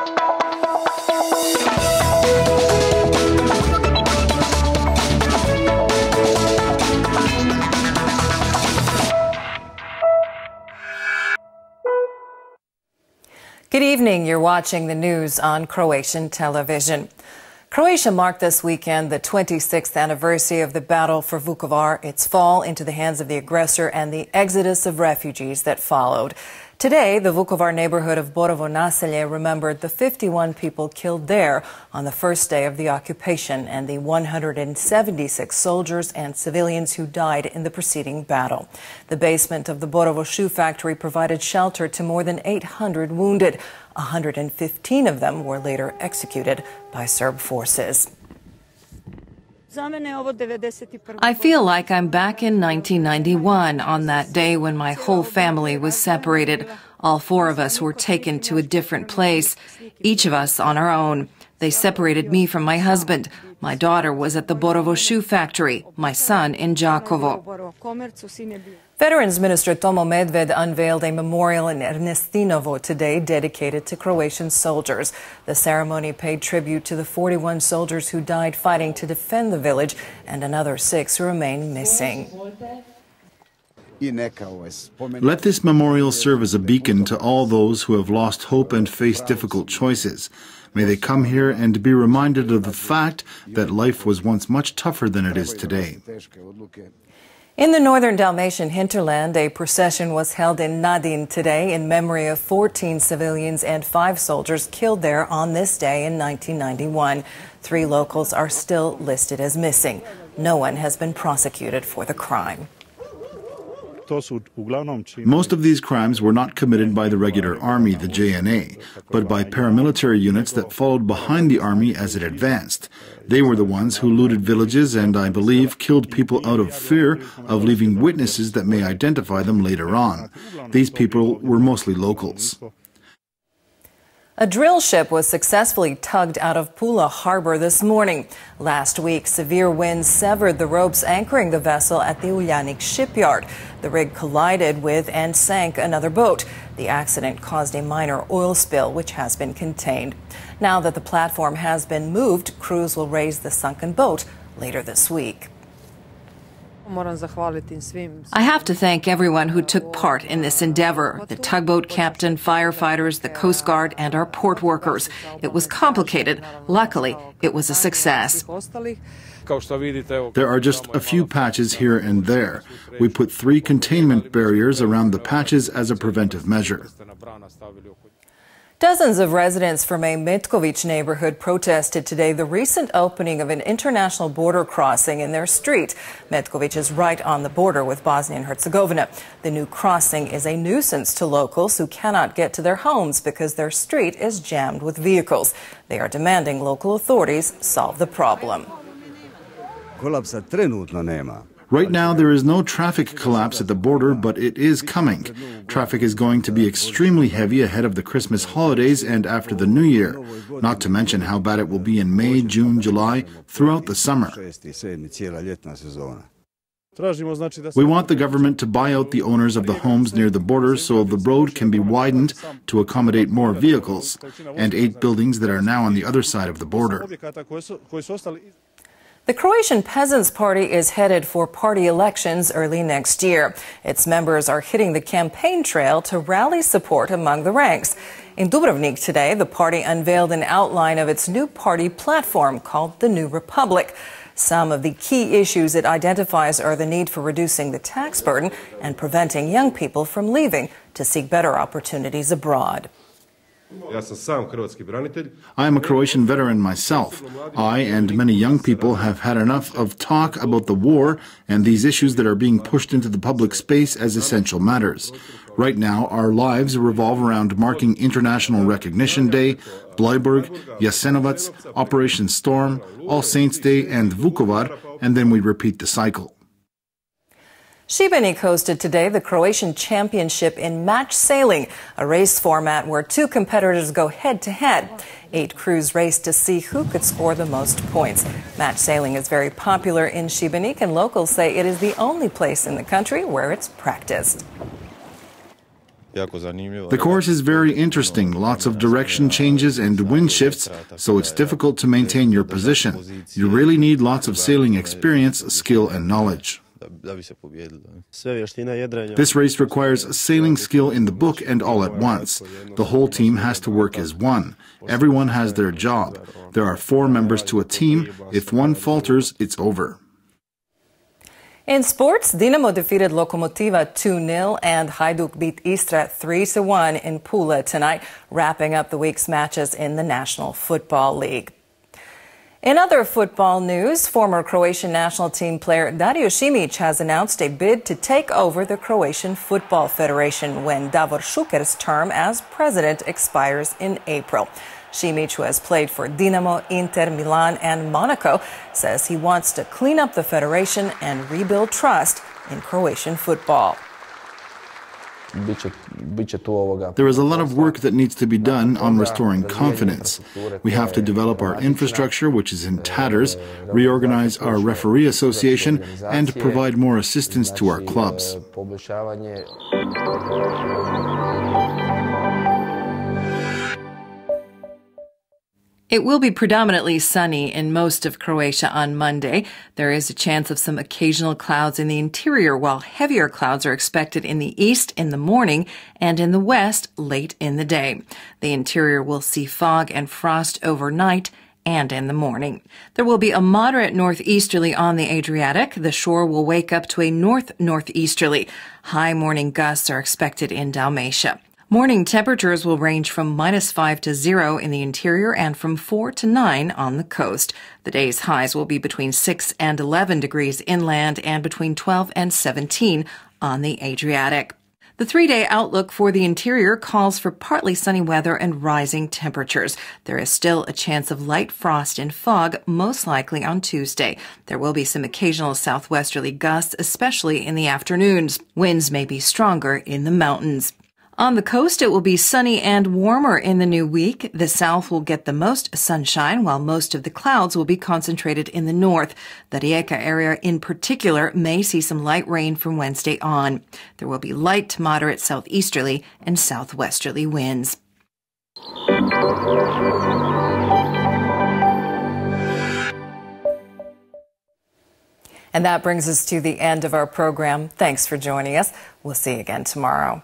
Good evening. You're watching the news on Croatian television. Croatia marked this weekend the 26th anniversary of the battle for Vukovar, its fall into the hands of the aggressor, and the exodus of refugees that followed. Today, the Vukovar neighborhood of Borovo Naselje remembered the 51 people killed there on the first day of the occupation and the 176 soldiers and civilians who died in the preceding battle. The basement of the Borovo shoe factory provided shelter to more than 800 wounded. 115 of them were later executed by Serb forces. I feel like I'm back in 1991 on that day when my whole family was separated. All four of us were taken to a different place, each of us on our own. They separated me from my husband. My daughter was at the Borovo shoe factory, my son in Đakovo. Veterans Minister Tomo Medved unveiled a memorial in Ernestinovo today dedicated to Croatian soldiers. The ceremony paid tribute to the 41 soldiers who died fighting to defend the village and another 6 who remain missing. Let this memorial serve as a beacon to all those who have lost hope and faced difficult choices. May they come here and be reminded of the fact that life was once much tougher than it is today. In the northern Dalmatian hinterland, a procession was held in Nadin today in memory of 14 civilians and 5 soldiers killed there on this day in 1991. 3 locals are still listed as missing. No one has been prosecuted for the crime. Most of these crimes were not committed by the regular army, the JNA, but by paramilitary units that followed behind the army as it advanced. They were the ones who looted villages and, I believe, killed people out of fear of leaving witnesses that may identify them later on. These people were mostly locals. A drill ship was successfully tugged out of Pula harbor this morning. Last week, severe winds severed the ropes anchoring the vessel at the Uljanik shipyard. The rig collided with and sank another boat. The accident caused a minor oil spill, which has been contained. Now that the platform has been moved, crews will raise the sunken boat later this week. I have to thank everyone who took part in this endeavor, the tugboat captain, firefighters, the Coast Guard, and our port workers. It was complicated. Luckily, it was a success. There are just a few patches here and there. We put 3 containment barriers around the patches as a preventive measure. Dozens of residents from a Metković neighborhood protested today the recent opening of an international border crossing in their street. Metković is right on the border with Bosnia and Herzegovina. The new crossing is a nuisance to locals who cannot get to their homes because their street is jammed with vehicles. They are demanding local authorities solve the problem. Right now, there is no traffic collapse at the border, but it is coming. Traffic is going to be extremely heavy ahead of the Christmas holidays and after the New Year, not to mention how bad it will be in May, June, July, throughout the summer. We want the government to buy out the owners of the homes near the border so the road can be widened to accommodate more vehicles, and 8 buildings that are now on the other side of the border. The Croatian Peasants' Party is headed for party elections early next year. Its members are hitting the campaign trail to rally support among the ranks. In Dubrovnik today, the party unveiled an outline of its new party platform called the New Republic. Some of the key issues it identifies are the need for reducing the tax burden and preventing young people from leaving to seek better opportunities abroad. I am a Croatian veteran myself. I and many young people have had enough of talk about the war and these issues that are being pushed into the public space as essential matters. Right now, our lives revolve around marking International Recognition Day, Bleiburg, Jasenovac, Operation Storm, All Saints Day, and Vukovar, and then we repeat the cycle. Šibenik hosted today the Croatian Championship in match sailing, a race format where 2 competitors go head-to-head. 8 crews raced to see who could score the most points. Match sailing is very popular in Šibenik, and locals say it is the only place in the country where it's practiced. The course is very interesting, lots of direction changes and wind shifts, so it's difficult to maintain your position. You really need lots of sailing experience, skill and knowledge. This race requires sailing skill in the book and all at once. The whole team has to work as one. Everyone has their job. There are 4 members to a team. If one falters, it's over. In sports, Dinamo defeated Lokomotiva 2-0 and Hajduk beat Istra 3-1 in Pula tonight, wrapping up the week's matches in the National Football League. In other football news, former Croatian national team player Dario Simic has announced a bid to take over the Croatian Football Federation when Davor Šuker's term as president expires in April. Simic, who has played for Dinamo, Inter, Milan and Monaco, says he wants to clean up the federation and rebuild trust in Croatian football. There is a lot of work that needs to be done on restoring confidence. We have to develop our infrastructure, which is in tatters, reorganize our referee association, and provide more assistance to our clubs. It will be predominantly sunny in most of Croatia on Monday. There is a chance of some occasional clouds in the interior, while heavier clouds are expected in the east in the morning and in the west late in the day. The interior will see fog and frost overnight and in the morning. There will be a moderate northeasterly on the Adriatic. The shore will wake up to a north-northeasterly. High morning gusts are expected in Dalmatia. Morning temperatures will range from -5 to 0 in the interior and from 4 to 9 on the coast. The day's highs will be between 6 and 11 degrees inland and between 12 and 17 on the Adriatic. The 3-day outlook for the interior calls for partly sunny weather and rising temperatures. There is still a chance of light frost and fog, most likely on Tuesday. There will be some occasional southwesterly gusts, especially in the afternoons. Winds may be stronger in the mountains. On the coast, it will be sunny and warmer in the new week. The south will get the most sunshine, while most of the clouds will be concentrated in the north. The Rijeka area in particular may see some light rain from Wednesday on. There will be light to moderate southeasterly and southwesterly winds. And that brings us to the end of our program. Thanks for joining us. We'll see you again tomorrow.